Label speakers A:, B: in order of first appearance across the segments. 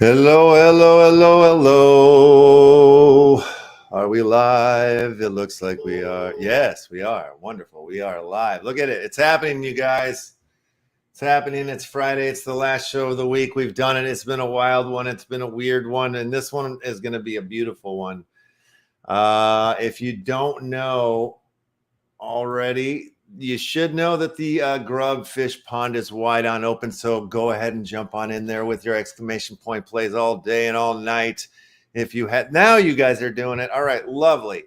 A: Hello, hello, hello, hello. Are we live? It looks like we are. Yes, we are. Wonderful. We are live. Look at it. It's happening, you guys. It's happening. It's Friday. It's the last show of the week. We've done it. It's been a wild one. It's been a weird one. And this one is going to be a beautiful one. If you don't know already, you should know that the grub fish pond is wide on open, so go ahead and jump on in there with your exclamation point plays all day and all night. If you had, now you guys are doing it. All right, lovely.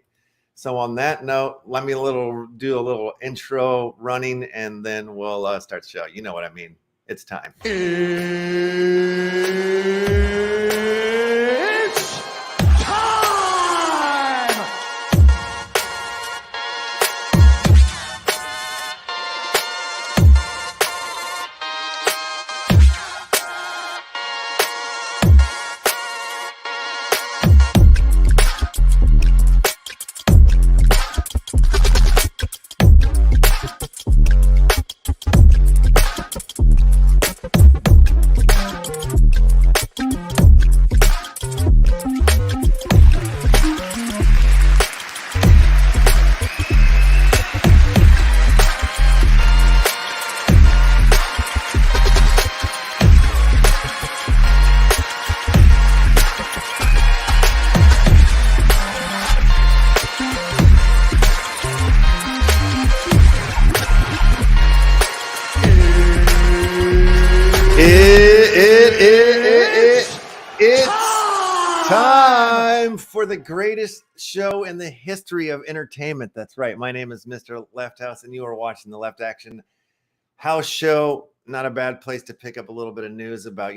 A: So on that note, let me do a little intro running, and then we'll start the show. You know what I mean. It's time. It's time for the greatest show in the history of entertainment. That's right. My name is Mr. Lefthouse, and you are watching the Left Action House Show. Not a bad place to pick up a little bit of news about,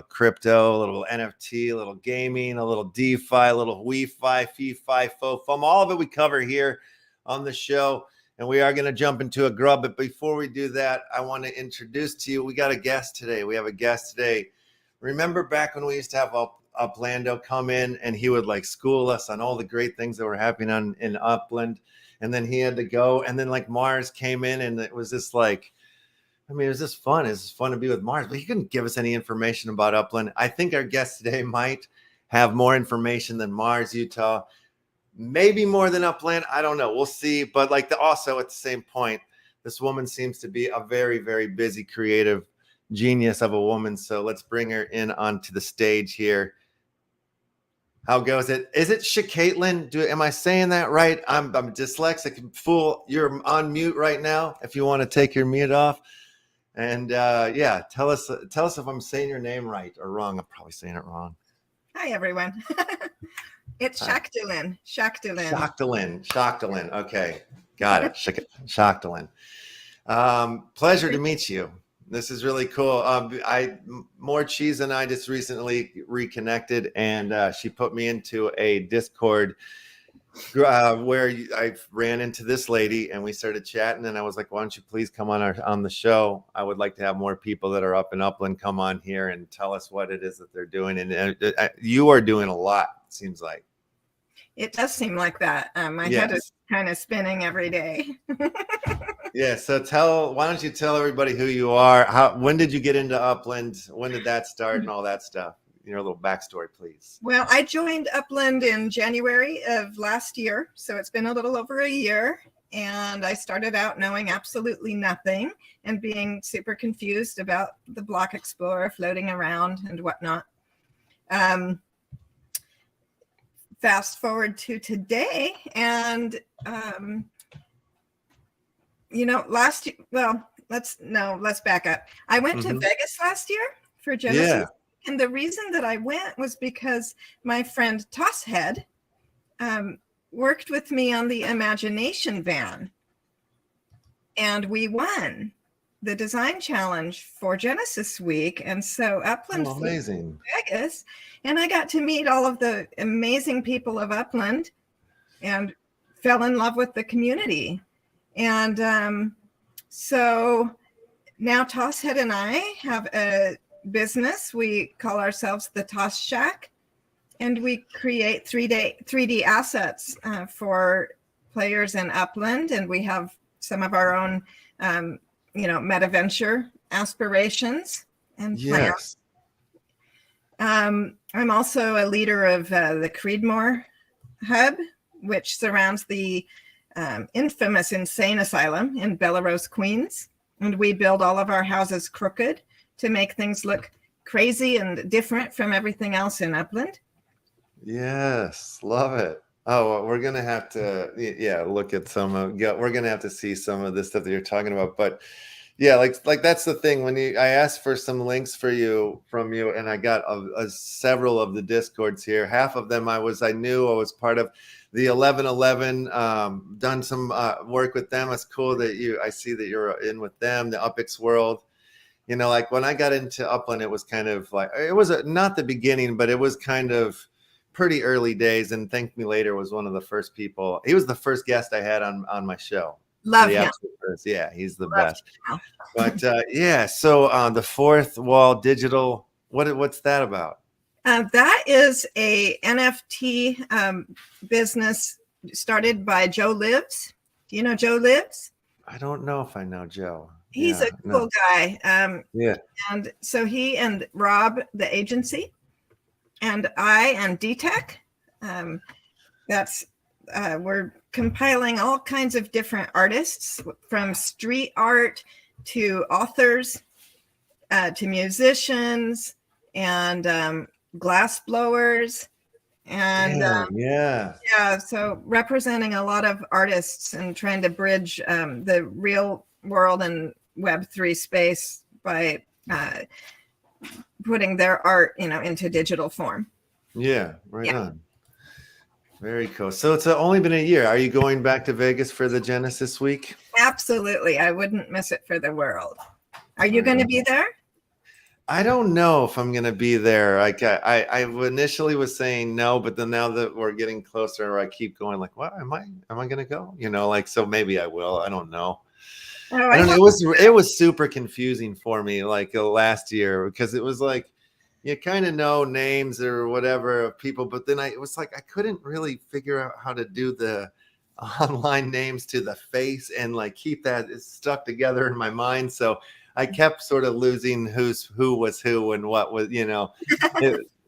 A: crypto, a little NFT, a little gaming, a little DeFi, a little Wi-Fi, Fee-Fi, Fo-Fum. All of it we cover here on the show. And we are going to jump into a grub. But before we do that, I want to introduce to you, we got a guest today. We have a guest today. Remember back when we used to have Uplando come in, and he would like school us on all the great things that were happening in Upland. And then he had to go. And then like Mars came in, and it was just like, it was just fun. It's fun to be with Mars, but he couldn't give us any information about Upland. I think our guest today might have more information than Mars, Utah. Maybe more than Upland. I don't know. We'll see. But also at the same point, this woman seems to be a very, very busy, creative genius of a woman. So let's bring her in onto the stage here. How goes it? Is it Shaktilyn? Am I saying that right? I'm dyslexic. Fool, you're on mute right now. If you want to take your mute off. And yeah, tell us if I'm saying your name right or wrong. I'm probably saying it wrong.
B: Hi, everyone. It's Shaktilyn.
A: Shaktilyn. Okay. Got it. Shaktilyn. Pleasure to meet you. This is really cool. More Cheese and I just recently reconnected, and she put me into a Discord where I ran into this lady, and we started chatting, and I was like, why don't you please come on the show? I would like to have more people that are up in Upland come on here and tell us what it is that they're doing. And you are doing a lot, it seems like.
B: It does seem like that. My head is kind of spinning every day.
A: Yeah, so why don't you tell everybody who you are? When did you get into Upland? When did that start and all that stuff? Your little backstory, please.
B: Well, I joined Upland in January of last year, so it's been a little over a year. And I started out knowing absolutely nothing and being super confused about the Block Explorer floating around and whatnot. Fast forward to today, and let's back up. I went to Vegas last year for Genesis.
A: Yeah.
B: And the reason that I went was because my friend Tosshead worked with me on the Imagination van. And we won the design challenge for Genesis Week. And so Upland
A: amazing.
B: Vegas. And I got to meet all of the amazing people of Upland and fell in love with the community. And so now Tosshead and I have a business. We call ourselves the Toss Shack, and we create 3D assets for players in Upland, and we have some of our own meta venture aspirations and plans. I'm also a leader of the Creedmoor Hub, which surrounds the infamous insane asylum in Bellerose, Queens. And we build all of our houses crooked to make things look crazy and different from everything else in Upland.
A: Yes, love it. Oh, well, we're gonna have to, yeah, look at some of. Yeah, we're gonna have to see some of this stuff that you're talking about. But yeah, like that's the thing. When I asked for some links from you, and I got several of the discords here. Half of them I knew I was part of. The 1111, done some work with them. It's cool that I see that you're in with them. The Upix World. You know, like when I got into Upland, it was kind of like, it was not the beginning, but it was kind of pretty early days. And Thank Me Later was one of the first people. He was the first guest I had on my show.
B: Love him.
A: First. Yeah, he's the best. But yeah, so the Fourth Wall Digital, what's that about?
B: That is a NFT business started by Joe Lives. Do you know Joe Lives?
A: I don't know if I know Joe.
B: He's a cool guy.
A: Yeah.
B: And so he and Rob, the agency, and I and DTech, we're compiling all kinds of different artists, from street art to authors to musicians and glass blowers. And so representing a lot of artists and trying to bridge the real world and Web3 space by putting their art, into digital form.
A: Yeah, right on. Very cool. So it's only been a year. Are you going back to Vegas for the Genesis week?
B: Absolutely. I wouldn't miss it for the world. Are you going to be there?
A: I don't know if I'm going to be there. Like I initially was saying no, but then now that we're getting closer, I keep going like, what am I going to go? So maybe I will. I don't know.
B: Oh,
A: I don't know. It was super confusing for me like last year, because it was like, you kind of know names or whatever of people, but then it was like I couldn't really figure out how to do the online names to the face and like keep that stuck together in my mind. So I kept sort of losing who was who and what was,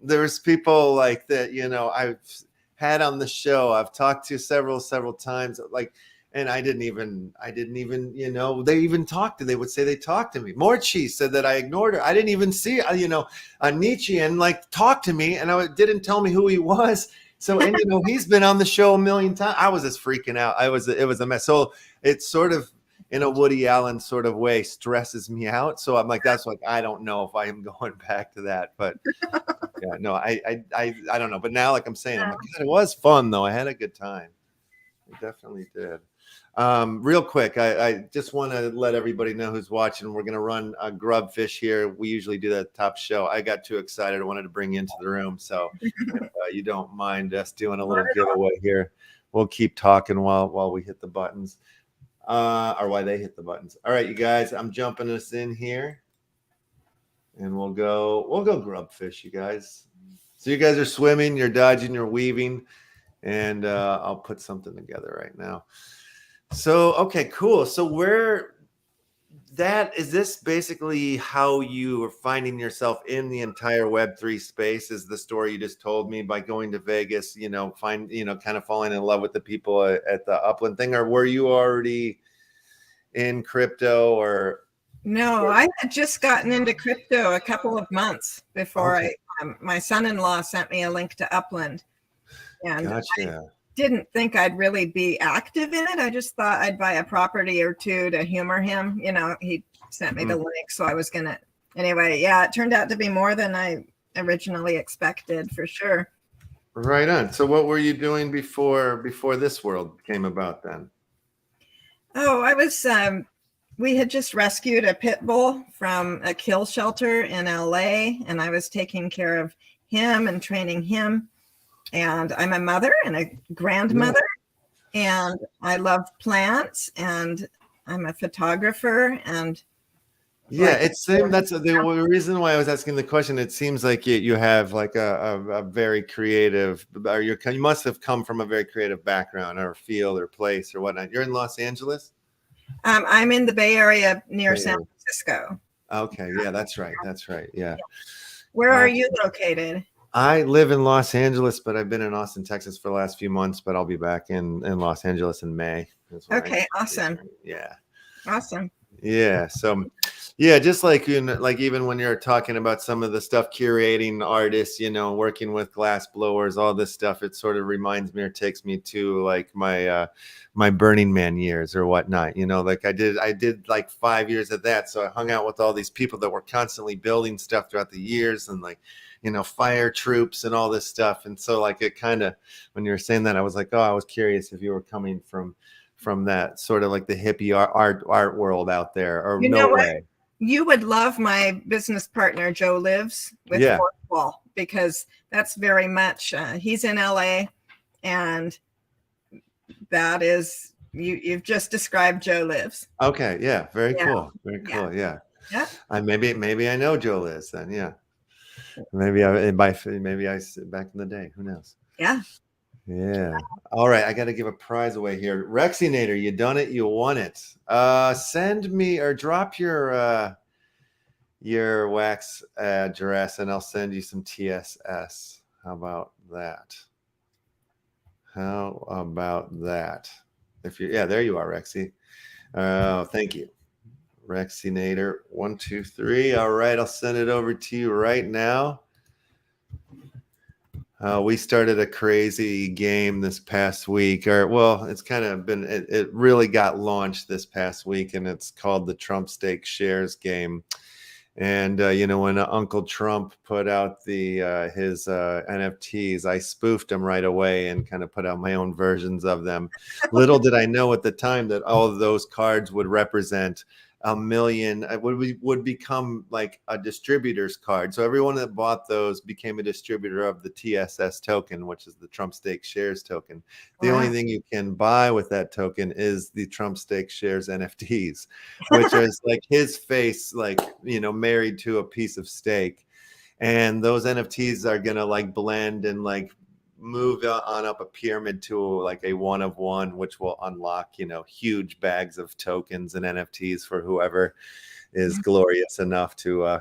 A: there's people like that, I've had on the show. I've talked to several times, like, and I didn't even, they even talked to, they would say they talked to me. Morchi said that I ignored her. I didn't even see, Nietzsche and like talk to me, and didn't tell me who he was. So, and he's been on the show a million times. I was just freaking out. It was a mess. So it's sort of, in a Woody Allen sort of way, stresses me out. So I'm like, that's like, I don't know if I am going back to that, but yeah, no, I don't know. But now, like I'm saying, I'm like, God, it was fun though. I had a good time. I definitely did. Real quick, I just want to let everybody know who's watching. We're going to run a grub fish here. We usually do that top show. I got too excited. I wanted to bring you into the room. So if you don't mind us doing a little giveaway here, we'll keep talking while we hit the buttons. Or why they hit the buttons. All right, you guys, I'm jumping us in here, and we'll go grub fish, you guys. So you guys are swimming, you're dodging, you're weaving, and I'll put something together right now. So, okay, cool. So is this basically how you are finding yourself in the entire Web3 space? Is the story you just told me by going to Vegas, kind of falling in love with the people at the Upland thing, or were you already in crypto? Or
B: no, I had just gotten into crypto a couple of months before my son-in-law sent me a link to Upland, and I didn't think I'd really be active in it. I just thought I'd buy a property or two to humor him. He sent me the link, so I was gonna anyway. Yeah, it turned out to be more than I originally expected, for sure.
A: Right on. So what were you doing before this world came about then?
B: Oh, I was we had just rescued a pit bull from a kill shelter in LA, and I was taking care of him and training him. And I'm a mother and a grandmother, and I love plants, and I'm a photographer. And
A: it seemed that's the reason why I was asking the question. It seems like you have like a very creative, or you must have come from a very creative background or field or place or whatnot. You're in Los Angeles?
B: I'm in the Bay Area near San Francisco.
A: Okay, yeah, that's right. Yeah.
B: Where are you located?
A: I live in Los Angeles, but I've been in Austin, Texas for the last few months, but I'll be back in Los Angeles in May.
B: Okay, awesome.
A: Yeah.
B: Awesome.
A: Yeah. So, yeah, just like, like even when you're talking about some of the stuff, curating artists, working with glass blowers, all this stuff, it sort of reminds me or takes me to like my Burning Man years or whatnot. Like I did like 5 years of that. So I hung out with all these people that were constantly building stuff throughout the years, and like, fire troops and all this stuff. And so like it kind of, when you were saying that, I was like, oh, I was curious if you were coming from that sort of like the hippie art world out there, or no way.
B: You would love my business partner, Joe Lives with Fourth Wall, because that's very much, he's in LA, and that is, you've just described Joe Lives.
A: Okay. Yeah. Very cool. Very cool. Yeah.
B: Yeah.
A: Maybe I know Joe Lives then. Yeah. Maybe I back in the day. Who knows?
B: Yeah.
A: Yeah. All right. I got to give a prize away here. Rexinator, you done it. You won it. Send me or drop your wax address, and I'll send you some TSS. How about that? There you are, Rexy. Thank you. Rexinator 123. All right. I'll send it over to you right now. We started a crazy game this past week, it's kind of been, it really got launched this past week, and it's called the Trump Stake Shares game. And, when Uncle Trump put out his NFTs, I spoofed them right away and kind of put out my own versions of them. Little did I know at the time that all of those cards would represent a million, would become like a distributor's card. So everyone that bought those became a distributor of the TSS token, which is the Trump Stake Shares token. The only thing you can buy with that token is the Trump Stake Shares NFTs, which is like his face, like, married to a piece of steak. And those NFTs are going to like blend and like move on up a pyramid to like a one of one, which will unlock, huge bags of tokens and NFTs for whoever is glorious enough to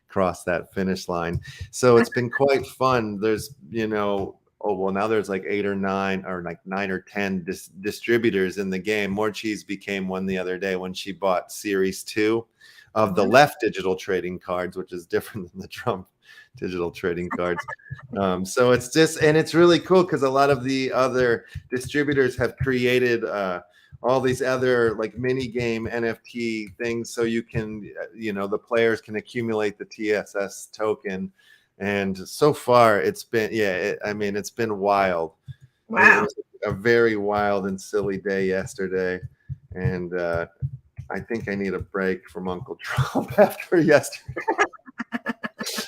A: cross that finish line. So it's been quite fun. There's, now there's like 8 or 9 or like 9 or 10 distributors in the game. More Cheese became one the other day when she bought Series 2 of the left digital trading cards, which is different than the Trump digital trading cards. So it's just, and it's really cool because a lot of the other distributors have created all these other like mini game NFT things, so you can, the players can accumulate the TSS token. And so far it's been, it's been wild.
B: Wow.
A: It was a very wild and silly day yesterday. And I think I need a break from Uncle Trump after yesterday.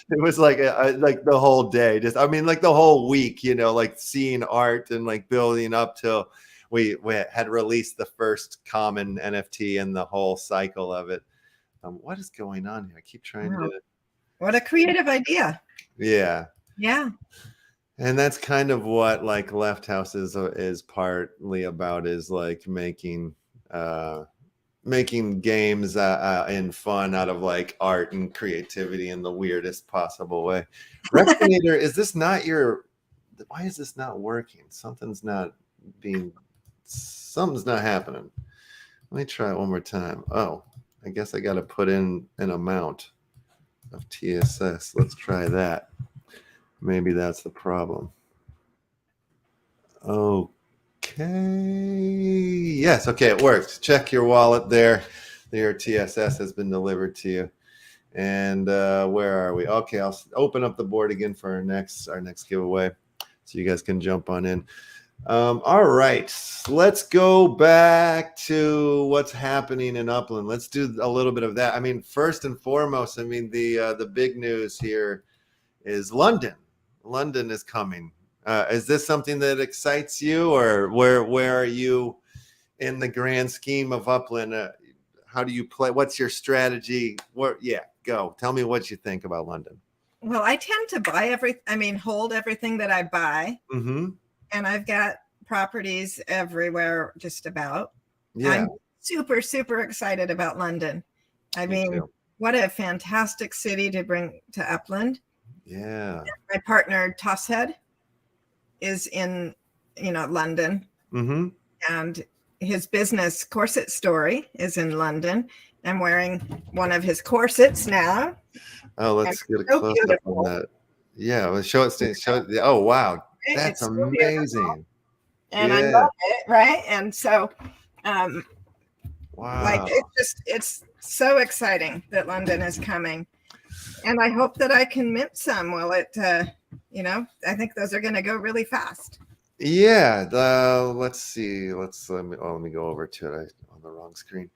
A: It was like the whole day, like the whole week, like seeing art and like building up till we had released the first common NFT and the whole cycle of it. What is going on here? I keep trying to.
B: What a creative idea.
A: Yeah.
B: Yeah.
A: And that's kind of what like Left House is partly about, is like making games and fun out of like art and creativity in the weirdest possible way. Rexinator, why is this not working? Something's not happening. Let me try it one more time. Oh, I guess I got to put in an amount of TSS. Let's try that. Maybe that's the problem. Okay. Yes. Okay. It worked. Check your wallet there. Your TSS has been delivered to you. And where are we? Okay. I'll open up the board again for our next giveaway, so you guys can jump on in. All right. Let's go back to what's happening in Upland. Let's do a little bit of that. I mean, first and foremost, the big news here is London. London is coming. Is this something that excites you, or where are you in the grand scheme of Upland? How do you play? What's your strategy? Go. Tell me what you think about London.
B: Well, I tend to hold everything that I buy.
A: Mm-hmm.
B: And I've got properties everywhere, just about.
A: Yeah.
B: I'm super, super excited about London. What a fantastic city to bring to Upland.
A: Yeah.
B: My partner Tosshead is in, London, and his business Corset Story is in London. I'm wearing one of his corsets now.
A: Oh, let's get a
B: so
A: close up
B: beautiful.
A: on that. Yeah, well, show it. Show it. Oh, wow, that's
B: It's so
A: amazing.
B: And I
A: Yeah.
B: love it, right? And so,
A: Wow.
B: it's so exciting that London is coming, and I hope that I can mint some. Will it? I think those are going to go really fast.
A: Yeah. Let's see. Let me go over to it. On the wrong screen.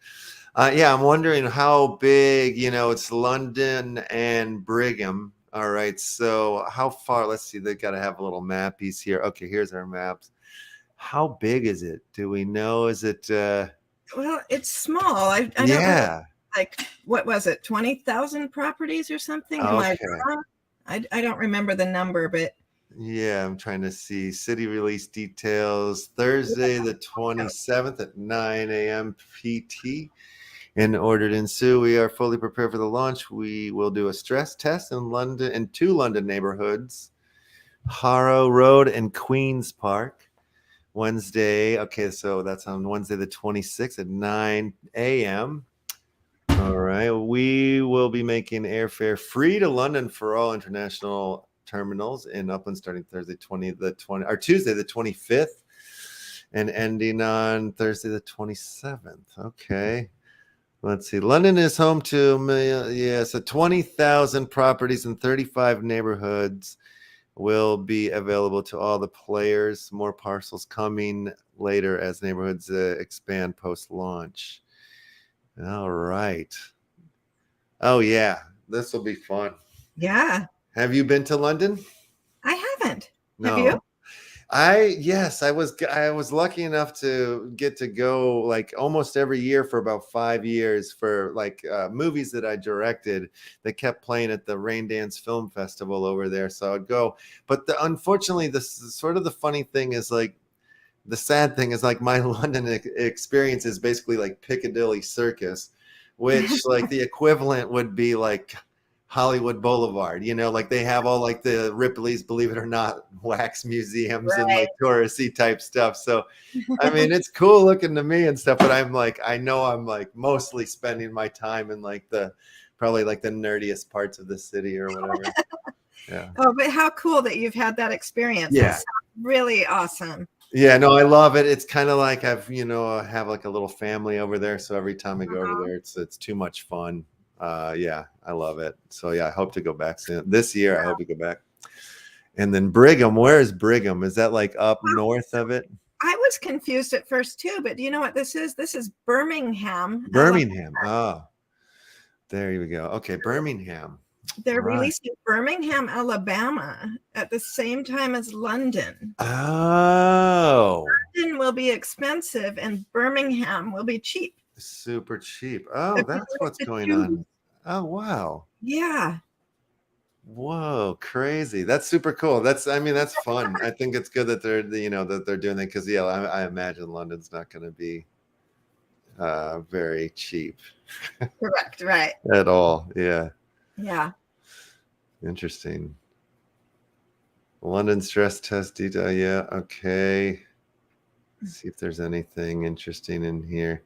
A: Yeah, I'm wondering how big. It's London and Brigham. All right. So how far? Let's see. They got to have a little map piece here. Okay, here's our maps. How big is it? Do we know? Is it?
B: Well, it's small. I don't know. Like, what was it? 20,000 properties or something?
A: Okay.
B: I don't remember the number, but
A: yeah, I'm trying to see city release details. Thursday, the 27th at 9 a.m. PT. In order to ensue, we are fully prepared for the launch. We will do a stress test in London, in 2 London neighborhoods, Harrow Road and Queen's Park. Wednesday. Okay, so that's on Wednesday, the 26th at 9 a.m. All right. We will be making airfare free to London for all international terminals in Upland starting Tuesday, the 25th, and ending on Thursday, the 27th. Okay. Let's see. London is home to so 20,000 properties in 35 neighborhoods will be available to all the players. More parcels coming later as neighborhoods expand post-launch. All right. Oh, yeah. This will be fun.
B: Yeah.
A: Have you been to London?
B: I haven't.
A: No.
B: Have you?
A: Yes, I was lucky enough to get to go like almost every year for about 5 years for like movies that I directed that kept playing at the Rain Dance Film Festival over there. So I'd go, but unfortunately, this is sort of the funny thing is like the sad thing is like my London experience is basically like Piccadilly Circus, which like the equivalent would be like Hollywood Boulevard, like they have all like the Ripley's Believe It or Not wax museums and like touristy type stuff. So, I mean, it's cool looking to me and stuff, but I'm like, I know I'm like mostly spending my time in like probably like the nerdiest parts of the city or whatever. Yeah.
B: Oh, but how cool that you've had that experience.
A: Yeah.
B: That's really awesome.
A: Yeah, no, I love it. It's kind of like I have like a little family over there. So every time I go over there, it's too much fun. Yeah, I love it. So yeah, I hope to go back soon. This year, I hope to go back. And then Brigham, where is Brigham? Is that like up north of it?
B: I was confused at first too, but do you know what this is? This is Birmingham.
A: Birmingham. Oh, there you go. Okay, Birmingham.
B: They're releasing Birmingham, Alabama at the same time as London.
A: Oh.
B: London will be expensive and Birmingham will be cheap.
A: Super cheap. Oh, that's what's going on. Oh, wow.
B: Yeah.
A: Whoa, crazy. That's super cool. That's fun. I think it's good that they're doing that because yeah, I imagine London's not going to be very cheap.
B: Correct, right.
A: At all. Yeah.
B: Yeah.
A: Interesting. London stress test detail. Yeah. Okay. Let's see if there's anything interesting in here.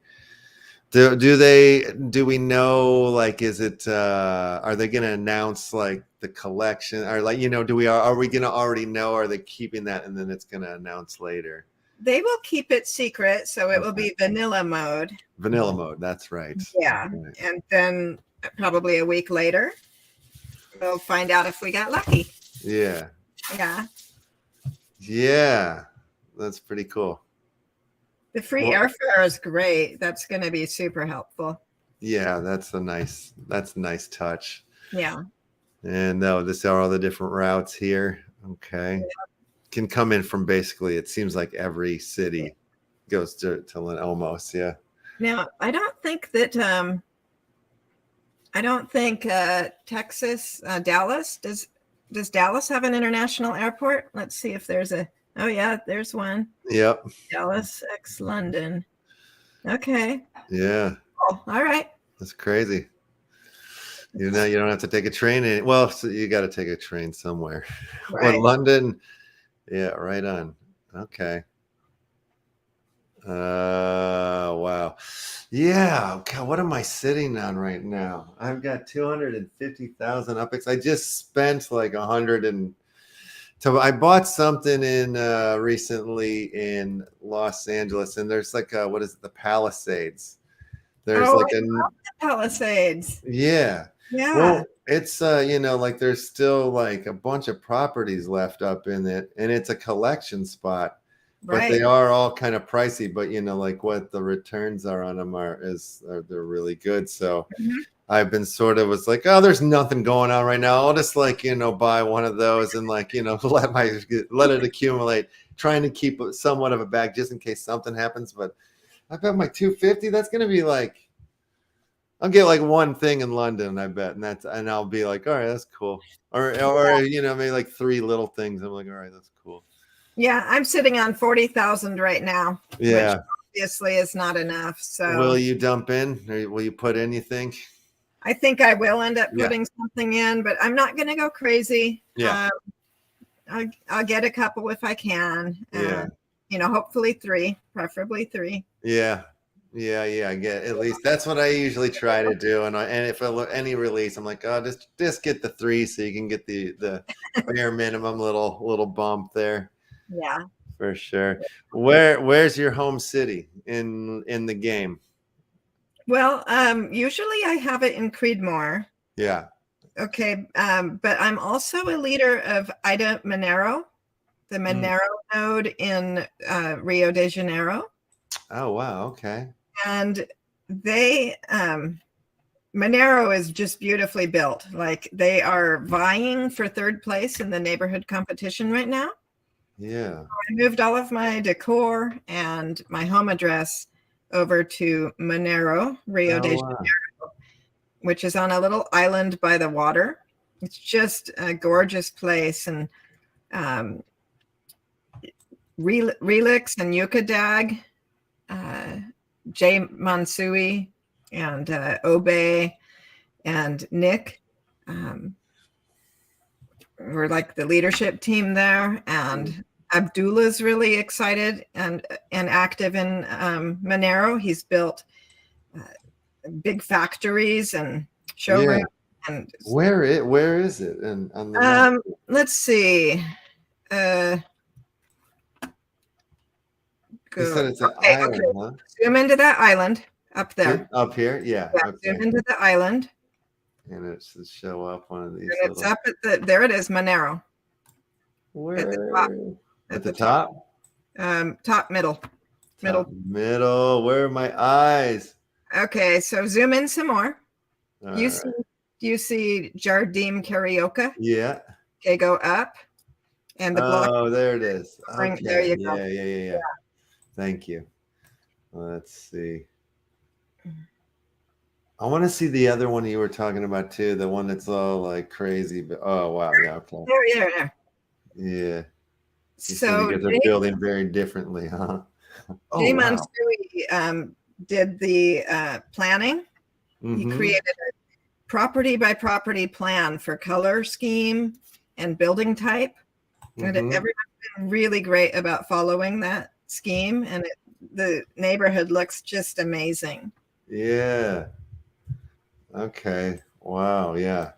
A: Do we know, like, is it are they going to announce like the collection or like, are we going to already know, are they keeping that and then it's going to announce later?
B: They will keep it secret, so it will be vanilla mode.
A: Vanilla mode, that's right.
B: Yeah. Right. And then probably a week later we'll find out if we got lucky.
A: Yeah.
B: Yeah.
A: Yeah. That's pretty cool.
B: The free airfare is great. That's going to be super helpful.
A: Yeah, that's a nice touch.
B: Yeah.
A: And this are all the different routes here. Okay. Yeah. Can come in from basically, it seems like every city goes to almost. Yeah.
B: Now, I don't think Texas, Dallas, does Dallas have an international airport? Let's see if there's oh yeah, there's one.
A: Yep.
B: Dallas x London. Okay.
A: Yeah.
B: Oh, all right.
A: That's crazy. You know, you don't have to take a train. Well, so you got to take a train somewhere.
B: Right.
A: Or London. Yeah, right on. Okay. Wow. Yeah. God, what am I sitting on right now? I've got 250,000 UPX. I just spent like 100 and so I bought something in recently in Los Angeles, and there's like what is it, the Palisades? There's
B: Oh,
A: like
B: I love the Palisades.
A: yeah.
B: Yeah.
A: Well, it's you know, like there's still like a bunch of properties left up in it, and it's a collection spot. But they
B: Right.
A: are all kind of pricey, but you know, like what the returns are on them they're really good. So
B: Mhm.
A: I've been sort of was like, oh, there's nothing going on right now. I'll just like, you know, buy one of those and like, you know, let it accumulate, trying to keep somewhat of a bag just in case something happens. But I bet my 250, that's gonna be like I'll get like one thing in London, I bet, and I'll be like, all right, that's cool. Or you know, maybe like 3 little things. I'm like, all right, that's cool.
B: Yeah, I'm sitting on 40,000 right now,
A: Yeah.
B: which obviously is not enough. So
A: Will you dump in or will you put in, you think?
B: I think I will end up
A: Yeah.
B: putting something in, but I'm not going to go crazy.
A: Yeah.
B: I'll get a couple if I can.
A: Yeah.
B: You know, hopefully 3, preferably 3.
A: Yeah. Yeah. I get at least that's what I usually try to do. And if any release, I'm like, oh, just get the 3 so you can get the bare minimum little bump there.
B: Yeah.
A: For sure. Where's your home city in the game?
B: Well, usually I have it in Creedmoor.
A: Yeah.
B: Okay. But I'm also a leader of Ida Monero, the Monero node in Rio de Janeiro.
A: Oh, wow. Okay.
B: And they Monero is just beautifully built. Like they are vying for 3rd place in the neighborhood competition right now.
A: Yeah.
B: I moved all of my decor and my home address over to Monero, Rio de Janeiro, which is on a little island by the water. It's just a gorgeous place. And Relix and Yukadag, Jay Mansui and Obe and Nick were like the leadership team there. And Abdullah's really excited and active in Monero. He's built big factories and showrooms.
A: Yeah.
B: And
A: where is it? And on the map?
B: Let's see.
A: You said it's an island, huh?
B: Zoom into that island up there.
A: Up here? Yeah. Okay.
B: Zoom into the island.
A: And it should show up one of these.
B: And it's up at there it is, Monero.
A: Where?
B: At the top? Top middle.
A: Top middle. Where are my eyes?
B: Okay, so zoom in some more. Do you see Jardim Carioca?
A: Yeah.
B: Okay, go up. And the block.
A: Oh, there it is. Okay.
B: There you go.
A: Yeah. Thank you. Let's see. I want to see the other one you were talking about too, the one that's all like crazy. But oh wow, yeah, okay.
B: There.
A: Yeah.
B: So
A: you guys are building very differently, huh?
B: Jay Mansui did the planning. He created a property by property plan for color scheme and building type. And everyone's been really great about following that scheme, and the neighborhood looks just amazing.
A: Yeah. Okay. Wow. Yeah.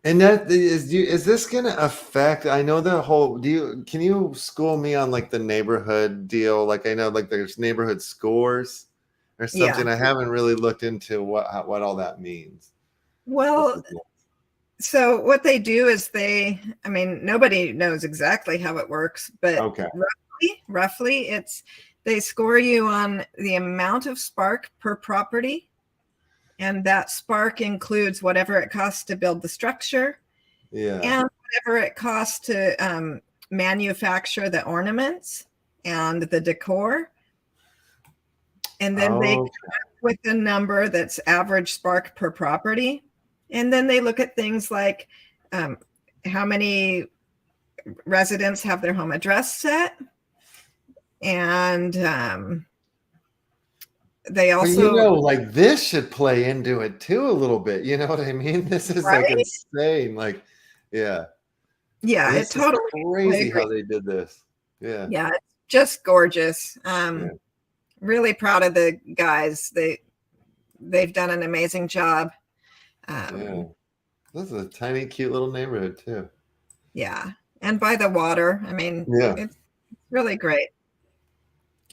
A: And that is this going to affect? I know the whole. Can you school me on like the neighborhood deal? Like I know like there's neighborhood scores or something. I haven't really looked into what all that means.
B: Well, so what they do is nobody knows exactly how it works, but roughly they score you on the amount of spark per property. And that spark includes whatever it costs to build the structure and whatever it costs to manufacture the ornaments and the decor. And then they come up with a number that's average spark per property. And then they look at things like how many residents have their home address set and they
A: But you
B: also,
A: know, like this should play into it too a little bit. You know what I mean? This is like
B: right?
A: insane. Like, yeah,
B: Yeah, it
A: this is
B: totally. I
A: crazy
B: agree.
A: how they did this. Yeah,
B: Yeah, it's just gorgeous.
A: yeah,
B: Really proud of the guys. They've done an amazing job.
A: yeah.
B: Um,
A: This is a tiny, cute little neighborhood too.
B: yeah, and by the water. I mean,
A: Yeah,
B: it's really great.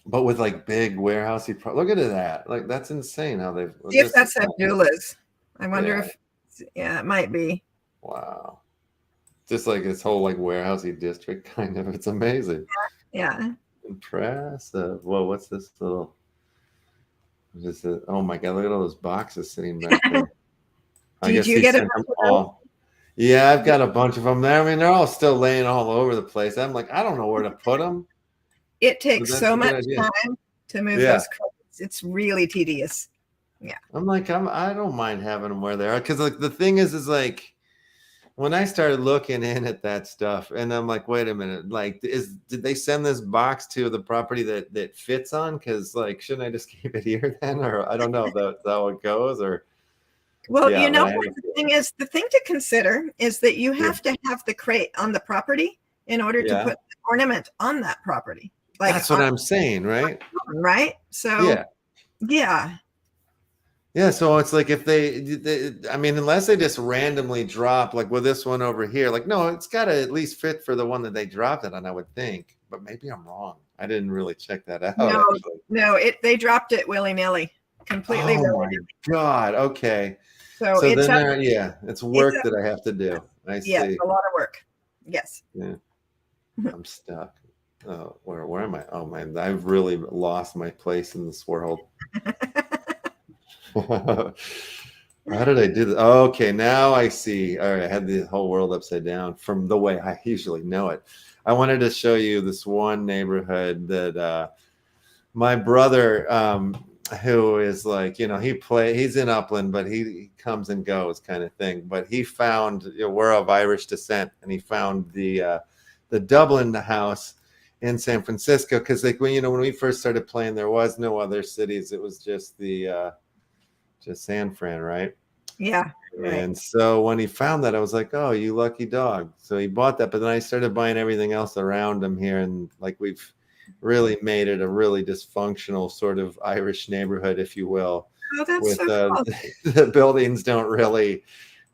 A: but with like big warehousey. Look at that. Like that's insane how they've
B: See if
A: just.
B: that's Abdullah's. I wonder
A: Yeah.
B: if, yeah, it might be.
A: Wow. Just like this whole like warehousey district, kind of. It's amazing.
B: Yeah.
A: Impressive. Whoa, what's this little? Just oh my god! Look at all those boxes sitting back there. I
B: Did
A: guess
B: you
A: he
B: get a
A: sent them all. Yeah, I've got a bunch of them there. I mean, they're all still laying all over the place. I'm like, I don't know where to put them.
B: It
A: But
B: takes
A: that's
B: so
A: a good
B: much
A: idea.
B: time to move
A: Yeah.
B: those crates. It's really tedious. Yeah.
A: I'm like, I don't mind having them where they are because like the thing is like when I started looking in at that stuff, and I'm like, wait a minute, like, did they send this box to the property that fits on? Because like, shouldn't I just keep it here then, or I don't know if that's how it goes, or
B: Well,
A: yeah.
B: you know
A: But
B: what the thing is, the thing to consider is that you
A: yeah,
B: have to have the crate on the property in order to
A: yeah,
B: put the ornament on that property. Like
A: that's what I'm saying, right?
B: right? So
A: Yeah.
B: yeah.
A: Yeah, so it's like if I mean, unless they just randomly drop, like with this one over here, like no, it's got to at least fit for the one that they dropped it on, I would think. But maybe I'm wrong. I didn't really check that out.
B: No,
A: Actually.
B: no, they dropped it willy-nilly, completely
A: Oh my
B: willy-nilly.
A: God. Okay.
B: So
A: So
B: it's
A: then
B: up,
A: yeah, it's
B: it's
A: work
B: up,
A: that I have to do. I
B: yeah,
A: see.
B: it's a lot of work. Yes.
A: Yeah, I'm stuck. Oh, where am I? Oh man, I've really lost my place in this world. How did I do that? Okay, now I see. All right, I had the whole world upside down from the way I usually know it. I wanted to show you this one neighborhood that my brother, who is like, you know, he's in Upland, but he comes and goes kind of thing. But he found, you know, we're of Irish descent, and he found the Dublin house in San Francisco because like when we first started playing, there was no other cities. It was just just San Fran, right?
B: Yeah. Right.
A: And so when he found that, I was like, oh, you lucky dog. So he bought that. But then I started buying everything else around him here. And like we've really made it a really dysfunctional sort of Irish neighborhood, if you will.
B: Oh, that's
A: With
B: so cool.
A: the buildings don't really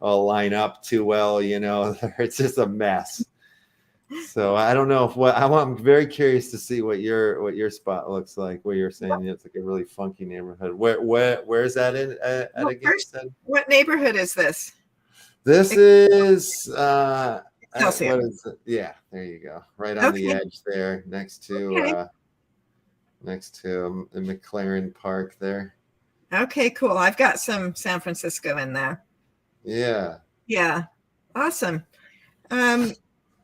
A: all line up too well, you know, it's just a mess. So I don't know I'm very curious to see what your spot looks like. Where you're saying it's like a really funky neighborhood. Where's that in at
B: Well,
A: again?
B: first, what neighborhood is this?
A: This is
B: Excelsior.
A: what is it? Yeah, there you go. Right on the
B: Okay.
A: edge there, next to
B: Okay.
A: the McLaren Park there.
B: Okay, cool. I've got some San Francisco in there.
A: Yeah.
B: Yeah. Awesome.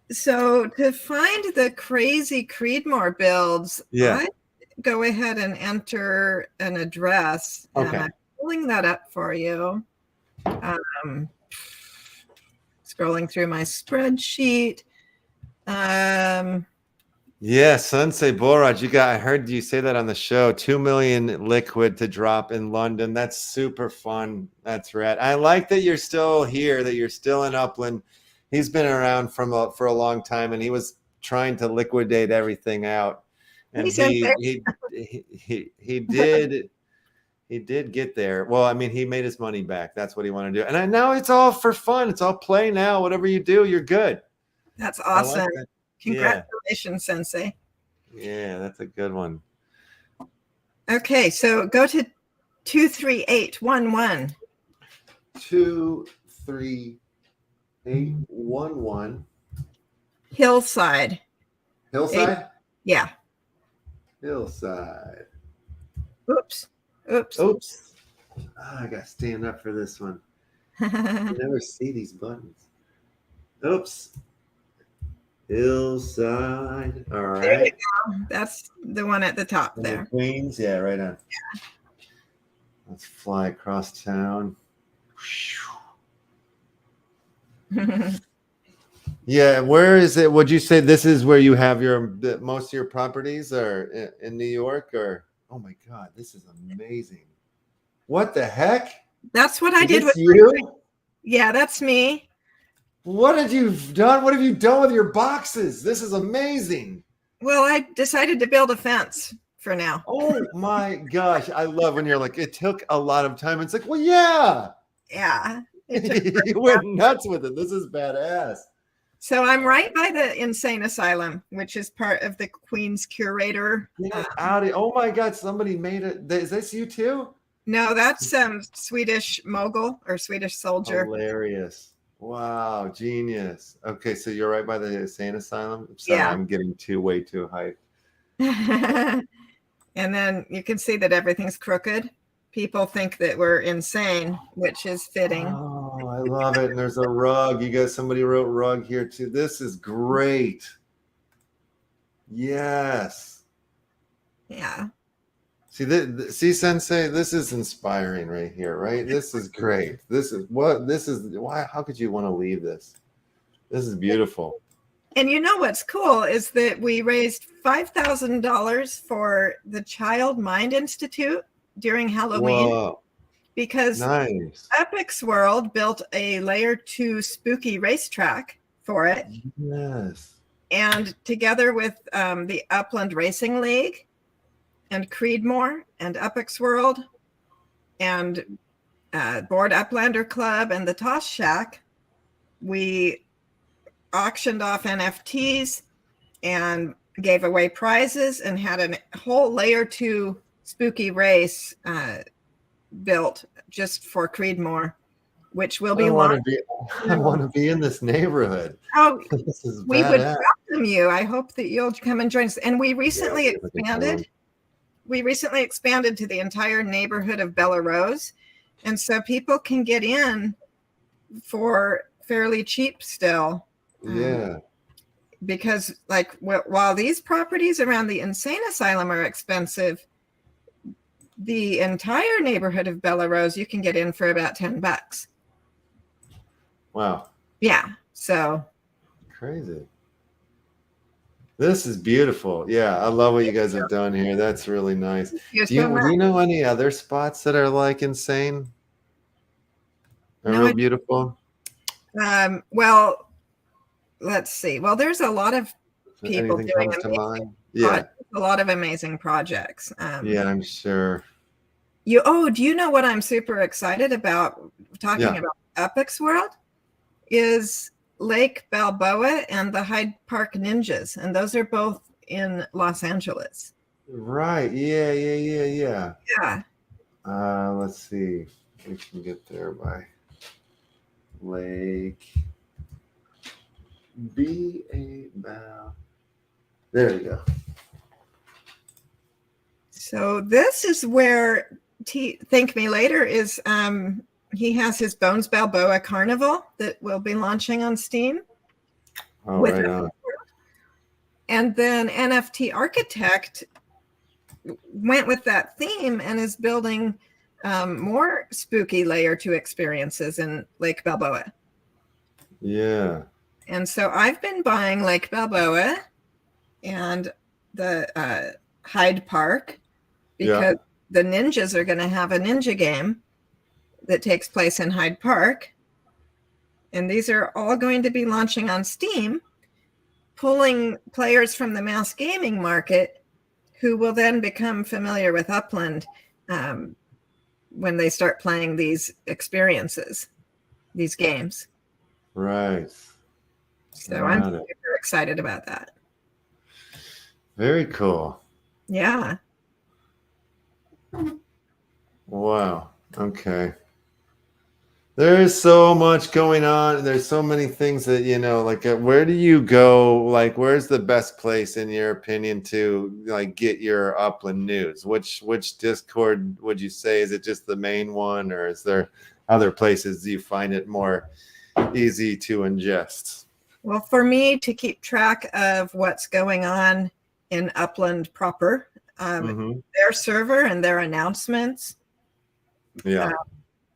B: So to find the crazy Creedmoor builds,
A: Yeah.
B: I go ahead and enter an address. And
A: Okay.
B: I'm pulling that up for you. Scrolling through my spreadsheet.
A: Yeah, Sunset Boraj, I heard you say that on the show. 2 million liquid to drop in London. That's super fun. That's rad. I like that you're still here, that you're still in Upland. He's been around for a long time, and he was trying to liquidate everything out. And he did get there. Well, I mean, he made his money back. That's what he wanted to do. And now it's all for fun. It's all play now. Whatever you do, you're good.
B: That's awesome.
A: Like that.
B: Congratulations, Sensei.
A: Yeah, that's a good one.
B: Okay, so go to 23811.
A: 23811.
B: Hillside.
A: Hillside?
B: Yeah.
A: Hillside.
B: Oops.
A: Oops. I got to stand up for this one. I never see these buttons. Oops. Hillside. All right.
B: There you go. That's the one at the top there.
A: Queens. Yeah, right on. Yeah. Let's fly across town. Yeah, where is it? Would you say this is where you have most of your properties, or in New York, or? Oh my God, this is amazing. What the heck?
B: That's what I
A: Is
B: did
A: this
B: with
A: you?
B: Yeah, that's me.
A: What have you done? What have you done with your boxes? This is amazing.
B: Well, I decided to build a fence for now.
A: Oh my gosh. I love when you're like, it took a lot of time. It's like, well, yeah.
B: Yeah. It took
A: You went nuts with it. This is badass.
B: So I'm right by the insane asylum, which is part of the Queen's Curator.
A: Get out of, oh my God, somebody made it. Is this you too?
B: No, that's Swedish mogul or Swedish soldier.
A: Hilarious. Wow, genius. Okay, so you're right by the insane asylum. Sorry,
B: Yeah.
A: I'm getting way too hyped.
B: And then you can see that everything's crooked. People think that we're insane, which is fitting.
A: Oh, I love it. And there's a rug. You guys, somebody wrote rug here too. This is great. Yes.
B: Yeah.
A: See, Sensei, this is inspiring right here, right? This is great. This is why, how could you want to leave this? This is beautiful.
B: And you know what's cool is that we raised $5,000 for the Child Mind Institute during Halloween.
A: Whoa,
B: because
A: nice.
B: Epic's World built a layer 2 spooky racetrack for it.
A: Yes.
B: And together with the Upland Racing League and Creedmoor and Epic's World and Board Uplander Club and the Toss Shack, we auctioned off NFTs and gave away prizes and had a whole layer 2 spooky race built just for Creedmoor, which will be launched.
A: I want to be in this neighborhood.
B: Oh,
A: this is
B: we
A: badass.
B: would welcome you. I hope that you'll come and join us. And we recently expanded. We recently expanded to the entire neighborhood of Bella Rose, and so people can get in for fairly cheap still.
A: Yeah.
B: Because like while these properties around the insane asylum are expensive, the entire neighborhood of Bella Rose you can get in for about $10.
A: Wow.
B: Yeah. So
A: crazy. This is beautiful. Yeah, I love what you guys have done here. That's really nice. Do you know any other spots that are like insane? Are real beautiful?
B: Well, let's see. Well, there's a lot of people doing a lot of amazing projects.
A: Yeah, I'm sure.
B: Do you know what I'm super excited about talking about Epic's World? Is Lake Balboa and the Hyde Park Ninjas, and those are both in Los Angeles.
A: Right. Yeah.
B: Yeah.
A: Let's see. We can get there by Lake There you go.
B: So this is where Thank Me Later is. He has his Bones Balboa Carnival that will be launching on Steam.
A: Oh, right on.
B: And then NFT Architect went with that theme and is building more spooky layer 2 experiences in Lake Balboa.
A: Yeah.
B: And so I've been buying Lake Balboa and the Hyde Park because the ninjas are going to have a ninja game that takes place in Hyde Park. And these are all going to be launching on Steam, pulling players from the mass gaming market who will then become familiar with Upland when they start playing these experiences, these games.
A: Right.
B: So I'm super excited about that.
A: Very cool.
B: Yeah.
A: Wow. Okay. There is so much going on. There's so many things that, like, where do you go? Like, where's the best place, in your opinion, to like get your Upland news? Which Discord would you say? Is it just the main one, or is there other places do you find it more easy to ingest?
B: Well, for me to keep track of what's going on in Upland proper, their server and their announcements.
A: Yeah.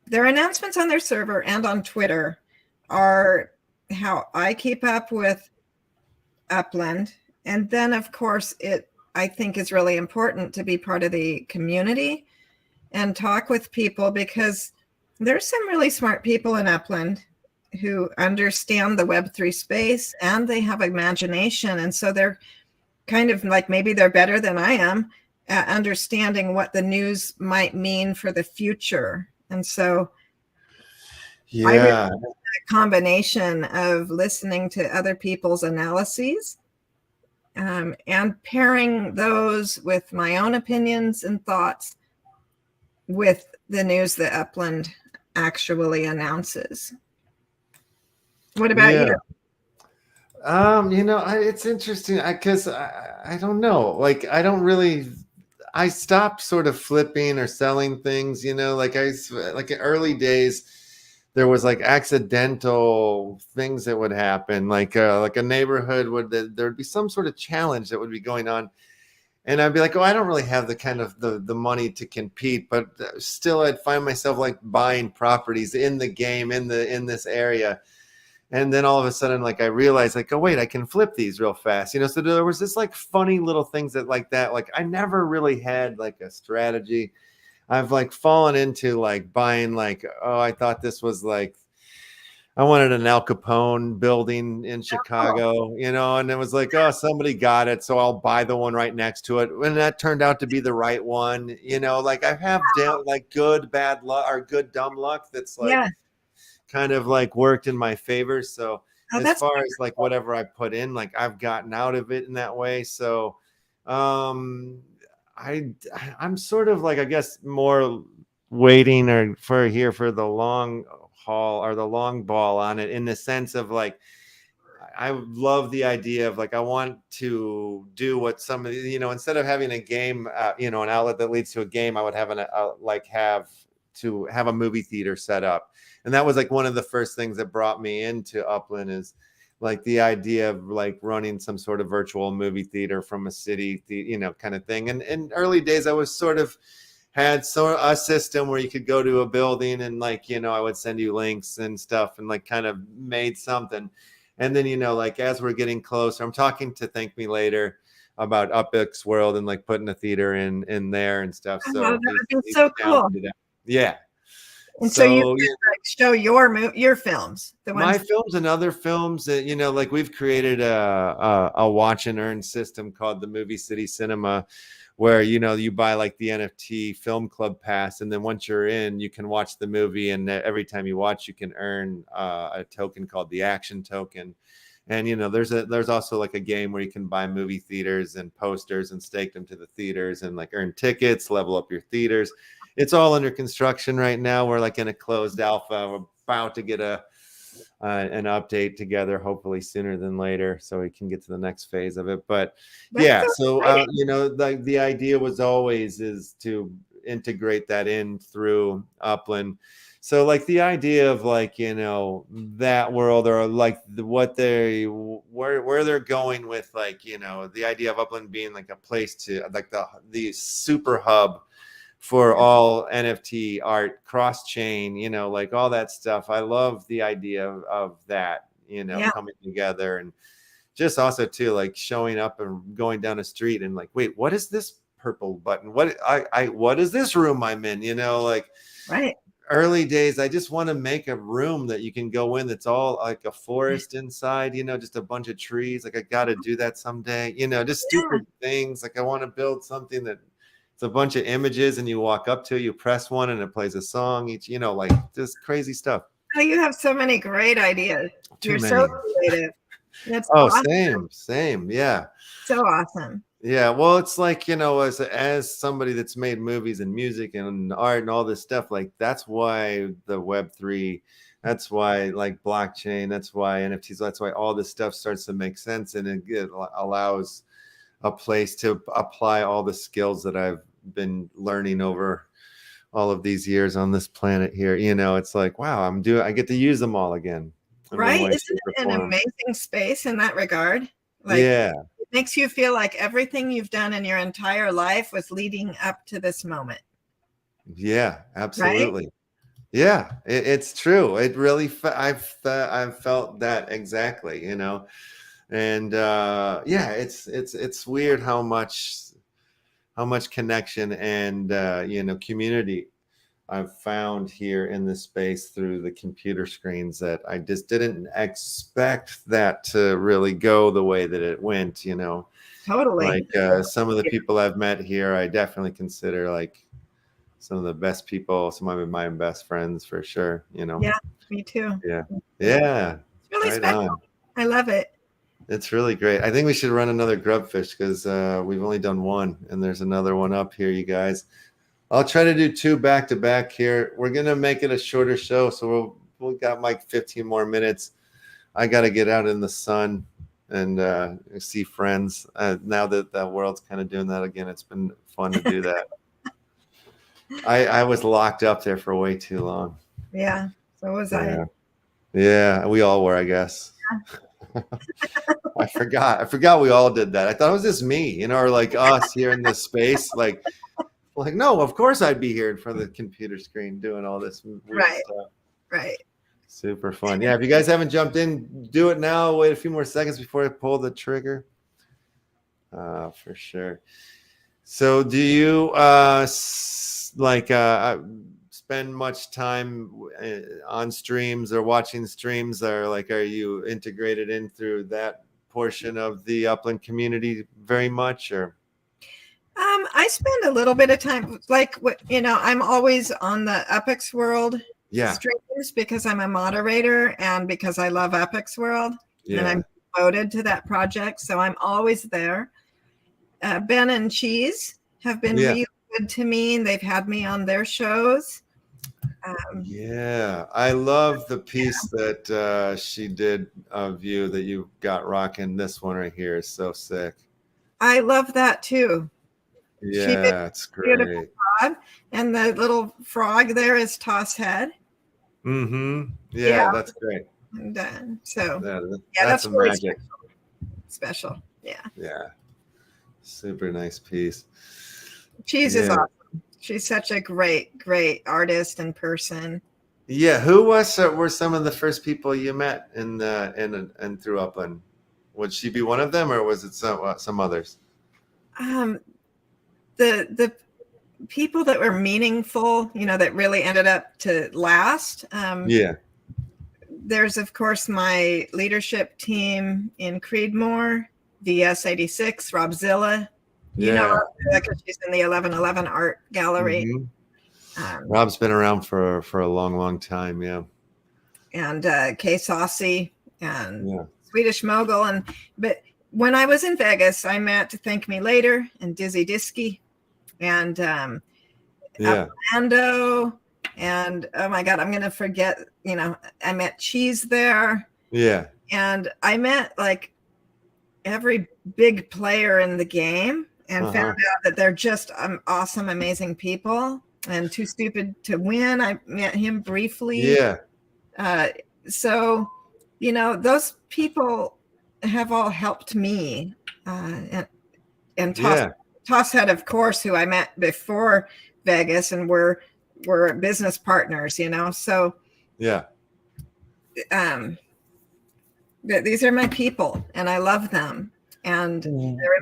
B: Their announcements on their server and on Twitter are how I keep up with Upland. And then, of course, it I think is really important to be part of the community and talk with people, because there's some really smart people in Upland who understand the Web3 space and they have imagination. And so they're kind of like, maybe they're better than I am at understanding what the news might mean for the future. And so I really like a combination of listening to other people's analyses and pairing those with my own opinions and thoughts with the news that Upland actually announces. What about you?
A: You know, it's interesting because I don't know. Like, I stopped sort of flipping or selling things, you know, like in early days, there was like accidental things that would happen. Like a neighborhood there'd be some sort of challenge that would be going on. And I'd be like, oh, I don't really have the kind of the money to compete, but still I'd find myself like buying properties in the game, in this area. And then all of a sudden, like I realized, like, oh wait, I can flip these real fast, you know. So there was this like funny little things like that. Like I never really had like a strategy. I've like fallen into like buying like, oh, I thought this was like, I wanted an Al Capone building in Chicago, you know, and it was like, oh, somebody got it, so I'll buy the one right next to it. And that turned out to be the right one, you know. Like I have like good bad luck or good dumb luck that's like kind of like worked in my favor. So as far as like whatever I put in, like I've gotten out of it in that way. So I'm sort of like, I guess, more waiting for the long haul or the long ball on it, in the sense of like, I love the idea of like, I want to do what some of the, you know, instead of having a game, you know, an outlet that leads to a game, I would have have a movie theater set up. And that was like one of the first things that brought me into Upland, is like the idea of like running some sort of virtual movie theater from a city, you know, kind of thing. And in early days, I was sort of had a system where you could go to a building and like, you know, I would send you links and stuff and like kind of made something. And then, you know, like as we're getting closer, I'm talking to Thank Me Later about UpX World and like putting a theater in there and stuff. So
B: that would be so cool.
A: Yeah.
B: And so you can like show your films,
A: my films and other films that, you know, like we've created a watch and earn system called the Movie City Cinema, where, you know, you buy like the NFT film club pass, and then once you're in, you can watch the movie, and every time you watch, you can earn a token called the action token. And, you know, there's also like a game where you can buy movie theaters and posters and stake them to the theaters and like earn tickets, level up your theaters. It's all under construction right now. We're like in a closed alpha. We're about to get an update together, hopefully sooner than later, so we can get to the next phase of it. But so you know, the idea was always is to integrate that in through Upland. So like the idea of like, you know, that world, or like where they're going with, like, you know, the idea of Upland being like a place to like the super hub for all NFT art, cross chain, you know, like all that stuff. I love the idea of that, you know, coming together, and just also too, like showing up and going down a street and like, wait, what is this purple button? What is this room I'm in? You know, like early days, I just want to make a room that you can go in that's all like a forest inside, you know, just a bunch of trees. Like I got to do that someday, you know, just stupid things. Like I want to build something that it's a bunch of images, and you walk up to it, you press one, and it plays a song each, you know, like just crazy stuff.
B: Oh, you have so many great ideas. You're so creative. That's
A: awesome. Same. Yeah.
B: So awesome.
A: Yeah. Well, it's like, you know, as somebody that's made movies and music and art and all this stuff, like that's why the Web3, that's why like blockchain, that's why NFTs, that's why all this stuff starts to make sense, and it allows a place to apply all the skills that I've been learning over all of these years on this planet here. You know, it's like, wow, I get to use them all again.
B: Right? Isn't it an amazing space in that regard? Like,
A: it
B: makes you feel like everything you've done in your entire life was leading up to this moment.
A: Yeah, absolutely. Right? Yeah, it's true. It really, I've felt that exactly, you know. And yeah, it's weird how much connection and community I've found here in this space through the computer screens, that I just didn't expect that to really go the way that it went,
B: Totally.
A: like some of the people I've met here, I definitely consider like some of the best people, some of my best friends for sure,
B: Yeah, me too.
A: Yeah.
B: It's really
A: Right
B: special.
A: on.
B: I love it.
A: It's really great. I think we should run another grubfish because we've only done one, and there's another one up here, you guys. I'll try to do 2 back to back here. We're gonna make it a shorter show, so we'll got like 15 more minutes. I got to get out in the sun and see friends. Now that the world's kind of doing that again, it's been fun to do that. I was locked up there for way too long.
B: Yeah, so was
A: I. Yeah, we all were, I guess. Yeah. I forgot we all did that. I thought it was just me, or like us here in this space. Like no, of course I'd be here in front of the computer screen doing all this weird stuff.
B: Right.
A: Super fun. Yeah, if you guys haven't jumped in, do it now. Wait a few more seconds before I pull the trigger. For sure. So do you spend much time on streams or watching streams, or like are you integrated in through that portion of the Upland community very much, or?
B: I spend a little bit of time, like, I'm always on the Epics World streams because I'm a moderator and because I love Epics World and I'm devoted to that project. So I'm always there. Ben and Cheese have been really good to me, and they've had me on their shows.
A: I love the piece that she did of you that you got rocking. This one right here is so sick.
B: I love that too.
A: Yeah, it's great.
B: And the little frog there is Toss Head.
A: Mm-hmm. Yeah, that's great.
B: And so
A: that's
B: really
A: magic.
B: Special. Yeah.
A: Yeah. Super nice piece.
B: Cheese is awesome. She's such a great artist and person.
A: Yeah. Who were some of the first people you met in through Upland? Would she be one of them, or was it some others?
B: The people that were meaningful, that really ended up to last. There's of course my leadership team in Creedmoor, VS86, Robzilla. Because she's in the 1111 art gallery.
A: Mm-hmm. Rob's been around for a long time. Yeah.
B: And Kay Saucy and Swedish Mogul. But when I was in Vegas, I met Thank Me Later and Dizzy Diskey and Orlando. And oh my God, I'm going to forget, I met Cheese there.
A: Yeah.
B: And I met like every big player in the game. And found out that they're just awesome, amazing people. And Too Stupid to Win, I met him briefly.
A: Yeah.
B: So, those people have all helped me. And Toss Head, of course, who I met before Vegas, and we're business partners, So these are my people, and I love them. And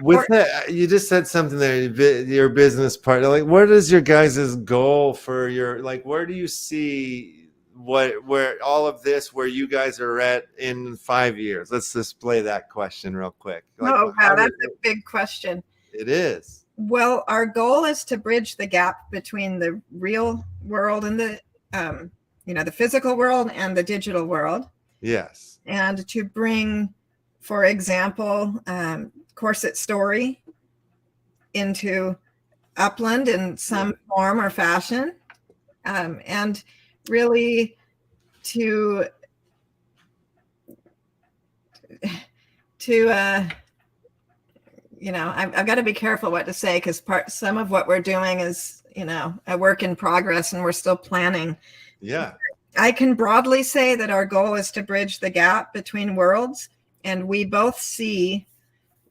A: with that, you just said something there, your business partner. Like, what is your guys' goal for your, like, where do you see where all of this, where you guys are at in 5 years? Let's just play that question real quick. Like,
B: wow, that's a big question.
A: It is.
B: Well, our goal is to bridge the gap between the real world and the the physical world and the digital world.
A: Yes.
B: And to bring, for example, Corset Story into Upland in some form or fashion, and really to I've got to be careful what to say, because some of what we're doing is a work in progress, and we're still planning.
A: Yeah,
B: I can broadly say that our goal is to bridge the gap between worlds. And we both see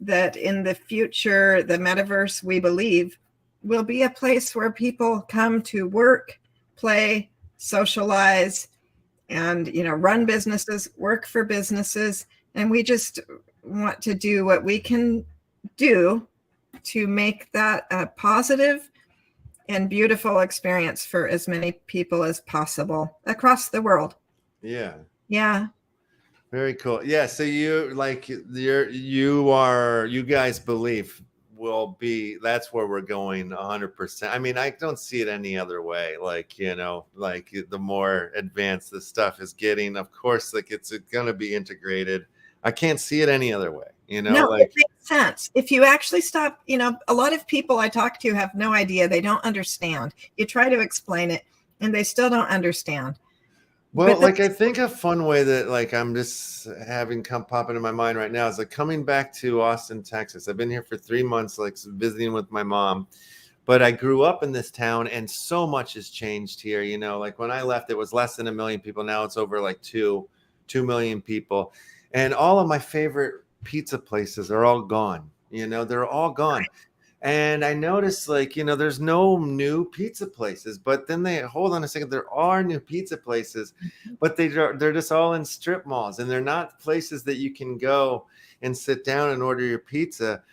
B: that in the future, the metaverse, we believe, will be a place where people come to work, play, socialize, and, run businesses, work for businesses. And we want to do what we can do to make that a positive and beautiful experience for as many people as possible across the world.
A: Yeah.
B: Yeah.
A: Very cool. Yeah. So you you guys believe will be, that's where we're going 100%. I mean, I don't see it any other way. Like, you know, like the more advanced this stuff is getting, of course, like it's going to be integrated. I can't see it any other way, you know,
B: No,
A: like
B: it makes sense. If you actually stop, you know, a lot of people I talk to have no idea. They don't understand. You try to explain it and they still don't understand.
A: well, like I think a fun way that like I'm just having come popping in my mind right now is like coming back to Austin, Texas. I've been here for 3 months, like visiting with my mom, but I grew up in this town and so much has changed here. You know, like when I left, it was less than 1 million people. Now it's over like 2 million people. And all of my favorite pizza places are all gone. You know, they're all gone. And I noticed, like, you know, there's no new pizza places, but then they hold on a second. There are new pizza places, but they're just all in strip malls, and they're not places that you can go and sit down and order your pizza.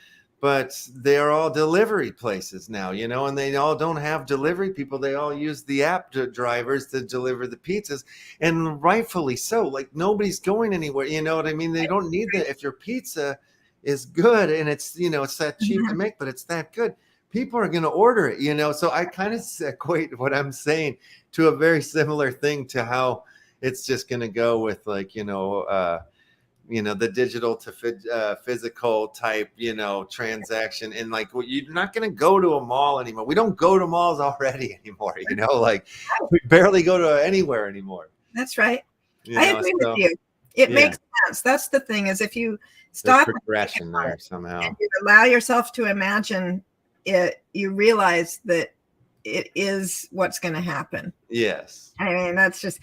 A: But they're all delivery places now, you know, and they all don't have delivery people. They all use the app drivers to deliver the pizzas, and rightfully so. Like nobody's going anywhere, you know what I mean? They don't need that. If your pizza is good and it's, you know, it's that cheap to make, but it's that good, people are going to order it, you know? So I kind of equate what I'm saying to a very similar thing to how it's just going to go with like, you know, the digital to physical type, you know, transaction. And like, you're not going to go to a mall anymore. We don't go to malls already anymore, you know, like we barely go to anywhere anymore.
B: That's right.
A: You
B: I
A: know,
B: agree with you. It makes sense. That's the thing, is if you stop
A: progression there somehow
B: and you allow yourself to imagine it, you realize that it is what's going to happen.
A: Yes.
B: I mean, that's just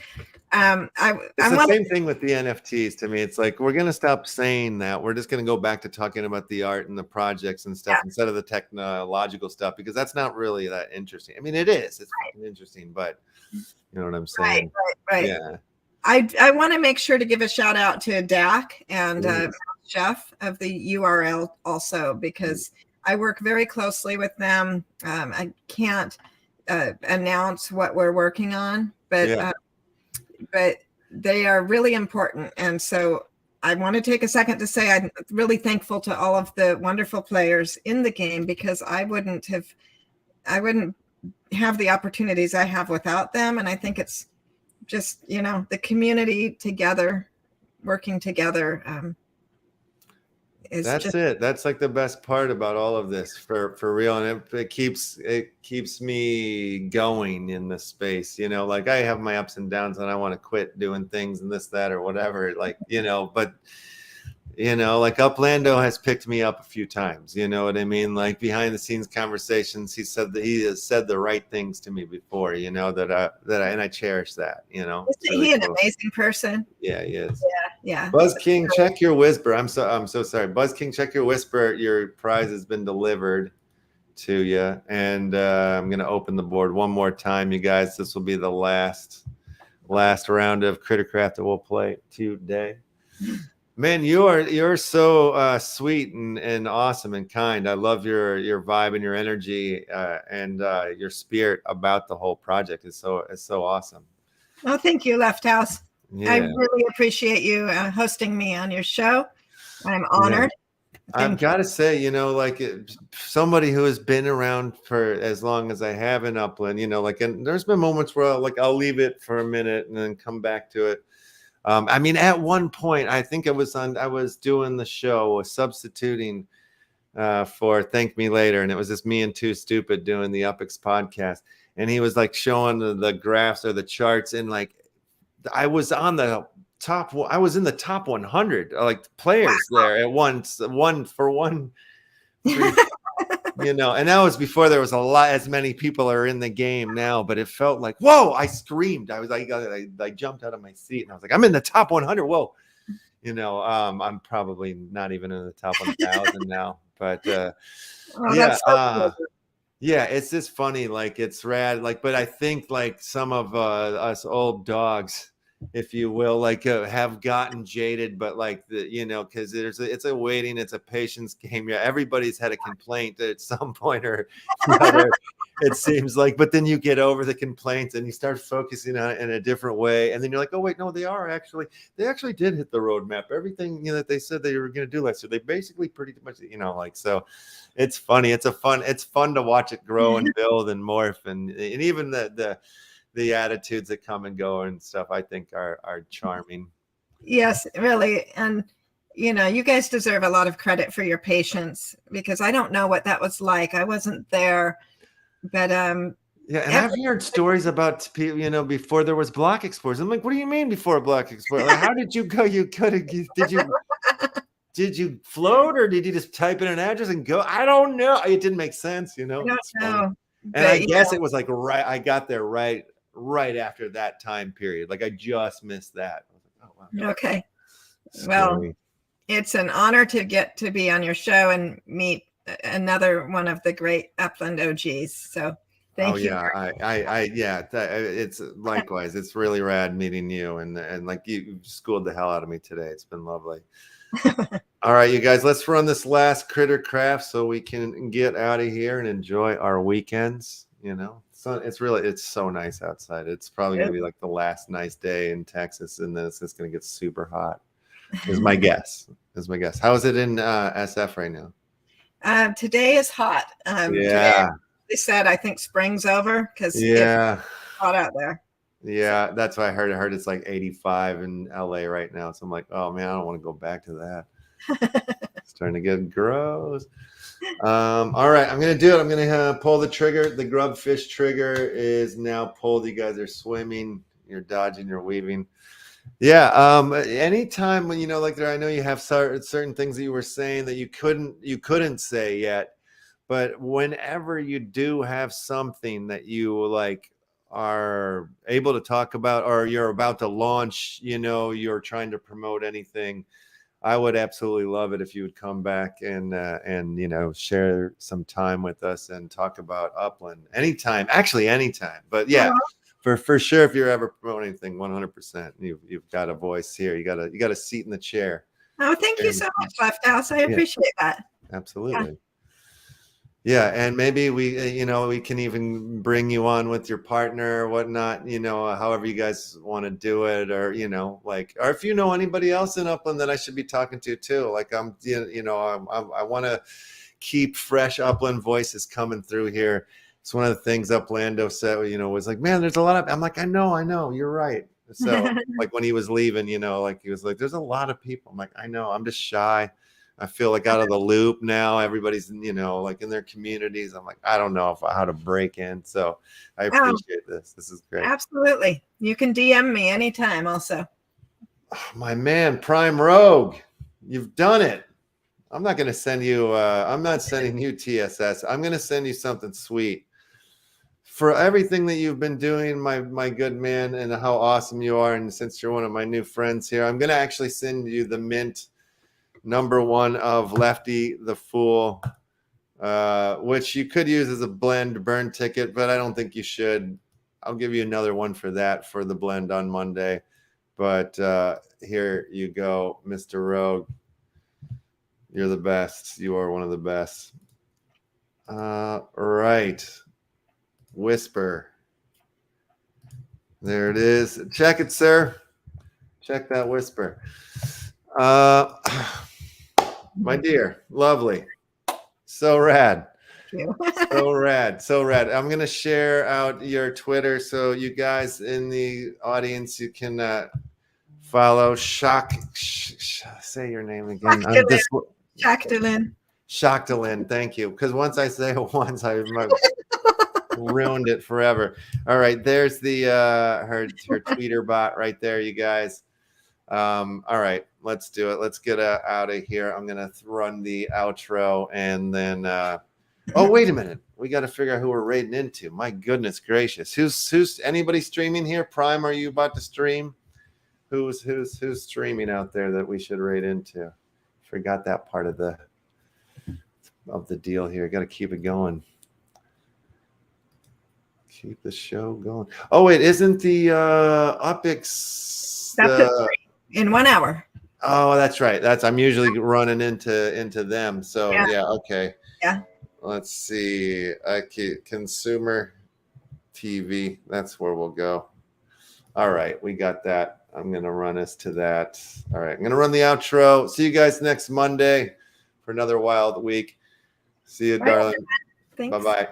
A: it's the same thing with the NFTs. To me, it's like we're going to stop saying that. We're just going to go back to talking about the art and the projects and stuff instead of the technological stuff, because that's not really that interesting. I mean, it is. It's interesting, but you know what I'm saying?
B: Right.
A: Yeah.
B: I want to make sure to give a shout out to Dak and Jeff of the URL also, because I work very closely with them. I can't announce what we're working on, but they are really important. And so I want to take a second to say I'm really thankful to all of the wonderful players in the game, because I wouldn't have the opportunities I have without them. And I think it's just, you know, the community together, working together.
A: That's like the best part about all of this for real. And it keeps me going in this space, you know, like I have my ups and downs and I want to quit doing things and this, that, or whatever, like, you know, but you know, like Uplando has picked me up a few times, you know what I mean? Like behind the scenes conversations, he said that he has said the right things to me before, you know, and I cherish that, you know.
B: Isn't he an amazing person?
A: Yeah, he is.
B: Yeah.
A: Buzz King, check your whisper. I'm so sorry. Buzz King, check your whisper. Your prize has been delivered to you. And I'm gonna open the board one more time, you guys. This will be the last round of Crittercraft that we'll play today. Man, you're so sweet and awesome and kind. I love your vibe and your energy and your spirit about the whole project. It's so awesome.
B: Oh, thank you, Left House.
A: Yeah.
B: I really appreciate you hosting me on your show. I'm honored.
A: Yeah. I've got to say, you know, like somebody who has been around for as long as I have in Upland, you know, like, and there's been moments where I'll leave it for a minute and then come back to it. I mean, at one point, I think I was doing the show, substituting for Thank Me Later, and it was just me and Too Stupid doing the UpX podcast, and he was like showing the graphs or the charts, and like I was on the top. I was in the top 100 like players there at once, one. You know, and that was before there was as many people are in the game now, but it felt like, whoa, I screamed. I jumped out of my seat and I was like, I'm in the top 100. Whoa. You know, I'm probably not even in the top 1,000 now, but yeah, it's just funny. Like it's rad. Like, but I think like some of us old dogs if you will, like have gotten jaded, but like because it's a waiting, it's a patience game. Yeah, everybody's had a complaint at some point or another. It seems like, but then you get over the complaints and you start focusing on it in a different way, and then you're like, oh wait, no, they actually did hit the roadmap. Everything that they said they were going to do last year, they basically pretty much like so. It's funny. It's fun to watch it grow and build and morph, and even the attitudes that come and go and stuff, I think are charming.
B: Yes, really. And you guys deserve a lot of credit for your patience, because I don't know what that was like. I wasn't there, but
A: yeah, and I've heard stories about people, before there was block explorers. I'm like, what do you mean before block explorer? Like, how did you go? Did you float, or did you just type in an address and go? I don't know. It didn't make sense,
B: I don't know.
A: And I guess it was like I got there right after that time period. Like I just missed that. I was like, oh wow.
B: Okay.
A: Scary.
B: Well, it's an honor to get to be on your show and meet another one of the great Upland OGs. So thank you.
A: Yeah, it's likewise. It's really rad meeting you, and like you schooled the hell out of me today. It's been lovely. All right, you guys, let's run this last critter craft so we can get out of here and enjoy our weekends. So it's so nice outside. It's probably gonna be like the last nice day in Texas, and then it's just gonna get super hot. Is my guess. How is it in SF right now?
B: Today is hot. Today they said I think spring's over because it's hot out there.
A: Yeah, that's what I heard. I heard it's like 85 in LA right now. So I'm like, oh man, I don't want to go back to that. It's starting to get gross. All right, I'm gonna do it. I'm gonna pull the trigger. The grub fish trigger is now pulled. You guys are swimming. You're dodging. You're weaving. Yeah. Anytime when like there, I know you have certain things that you were saying that you couldn't say yet, but whenever you do have something that you like are able to talk about, or you're about to launch, you're trying to promote anything, I would absolutely love it if you would come back and share some time with us and talk about Upland anytime. But yeah, for sure, if you're ever promoting anything, 100%, you've got a voice here. You got a seat in the chair.
B: Oh, thank you so much, Left House. I appreciate that.
A: Absolutely. Yeah, and maybe we can even bring you on with your partner or whatnot, however you guys want to do it, or or if you know anybody else in Upland that I should be talking to too. Like I want to keep fresh Upland voices coming through here. It's one of the things Uplando said, was like, man, there's a lot of. I'm like, I know, you're right. So like when he was leaving, like he was like, there's a lot of people. I'm like, I know, I'm just shy. I feel like out of the loop now. Everybody's, like in their communities. I'm like, I don't know how to break in. So I appreciate this. This is great.
B: Absolutely. You can DM me anytime also.
A: Oh, my man, Prime Rogue, you've done it. I'm not going to send you, I'm not sending you TSS. I'm going to send you something sweet. For everything that you've been doing, my good man, and how awesome you are. And since you're one of my new friends here, I'm going to actually send you the mint #1 of Lefty the Fool, which you could use as a blend burn ticket, but I don't think you should. I'll give you another one for that for the blend on Monday. But here you go, Mr. Rogue. You're the best. You are one of the best. Right. Whisper. There it is. Check it, sir. Check that whisper. My dear, lovely. So rad. So rad. I'm going to share out your Twitter so you guys in the audience, you can follow say your name again. Shaktilyn. Thank you. Because once I say it once, I ruined it forever. All right. There's the her tweeter bot right there, you guys. All right, let's do it. Let's get out of here. I'm gonna run the outro, and then oh, wait a minute, we got to figure out who we're raiding into. My goodness gracious, who's anybody streaming here? Prime, are you about to stream? Who's streaming out there that we should raid into? Forgot that part of the deal here. Got to keep it going. Keep the show going. Oh, wait, isn't the Upix
B: That's it, in 1 hour.
A: Oh, that's right. I'm usually running into them. So yeah, okay.
B: Yeah.
A: Let's see. Consumer TV. That's where we'll go. All right, we got that. I'm gonna run us to that. All right, I'm gonna run the outro. See you guys next Monday for another wild week. See you, darling.
B: Thanks.
A: Bye-bye.